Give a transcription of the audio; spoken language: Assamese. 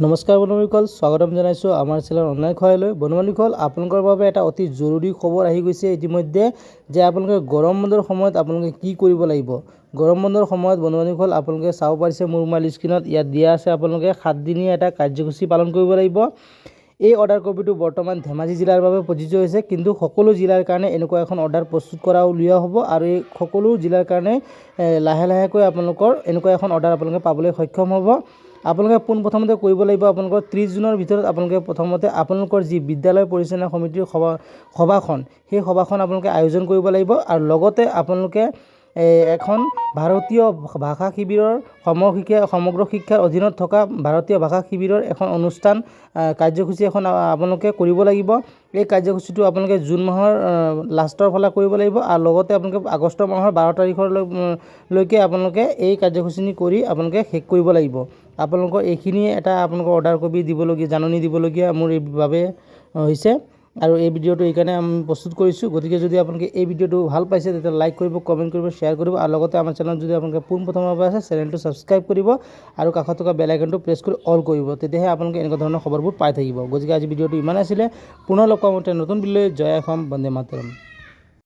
নমস্কাৰ বন্ধুসকল, স্বাগতম জনাইছোঁ আমাৰ চেনেল অনলাইন সহায়লৈ। বন্ধুসকল, আপোনালোকৰ বাবে এটা অতি জৰুৰী খবৰ আহি গৈছে ইতিমধ্যে যে আপোনালোকে গৰম বন্ধৰ সময়ত আপোনালোকে কি কৰিব লাগিব। গৰম বন্ধৰ সময়ত বন্ধুসকল আপোনালোকে চাব পাৰিছে মোৰ মোবাইল স্ক্ৰীনত ইয়াত দিয়া আছে। আপোনালোকে 7 দিনীয়া এটা কাৰ্যসূচী পালন কৰিব লাগিব। এই অৰ্ডাৰ কপিটো বৰ্তমান ধেমাজি জিলাৰ বাবে প্ৰযোজ্য হৈছে, কিন্তু সকলো জিলাৰ কাৰণে এনেকুৱা এখন অৰ্ডাৰ প্ৰস্তুত কৰা উলিওৱা হ'ব আৰু এই সকলো জিলাৰ কাৰণে লাহে লাহেকৈ আপোনালোকৰ এনেকুৱা এখন অৰ্ডাৰ আপোনালোকে পাবলৈ সক্ষম হ'ব। আপোনালোকে পোনপ্ৰথমতে কৰিব লাগিব আপোনালোকৰ 30 জুনৰ ভিতৰত আপোনালোকে প্ৰথমতে আপোনালোকৰ যি বিদ্যালয় পৰিচালনা সমিতিৰ সভাখন সেই সভাখন আপোনালোকে আয়োজন কৰিব লাগিব আৰু লগতে আপোনালোকে এখন ভাৰতীয় ভাষা শিবিৰৰ সমগ্ৰ শিক্ষাৰ অধীনত থকা ভাৰতীয় ভাষা শিবিৰৰ এখন অনুষ্ঠান কাৰ্যসূচী এখন আপোনালোকে কৰিব লাগিব। এই কাৰ্যসূচীটো আপোনালোকে জুন মাহৰ লাষ্টৰ ফালে কৰিব লাগিব আৰু লগতে আপোনালোকে আগষ্ট মাহৰ 12 তাৰিখলৈকে আপোনালোকে এই কাৰ্যসূচী কৰি আপোনালোকে শেষ কৰিব লাগিব। আপোনালোকৰ এইখিনিয়ে এটা আপোনালোকৰ অৰ্ডাৰ কপি দিবলগীয়া জাননী দিবলগীয়া মোৰ এই বাবে হৈছে আৰু এই ভিডিঅ'টো এইকাৰণে আমি প্ৰস্তুত কৰিছোঁ। গতিকে যদি আপোনালোকে এই ভিডিঅ'টো ভাল পাইছে তেতিয়া লাইক কৰিব, কমেণ্ট কৰিব, শ্বেয়াৰ কৰিব আৰু লগতে আমাৰ চেনেলত যদি আপোনালোকে পোনপ্ৰথমবাৰ আছে চেনেলটো ছাবস্ক্ৰাইব কৰিব আৰু কাষত থকা বেল আইকনটো প্ৰেছ কৰি অল কৰিব, তেতিয়াহে আপোনালোকে এনেকুৱা ধৰণৰ খবৰবোৰ পাই থাকিব। গতিকে আজি ভিডিঅ'টো ইমান আছিলে। পুনৰ লগ পাম নতুন ভিডিঅ'লৈ। জয় অসম, বন্দে মাতৰম।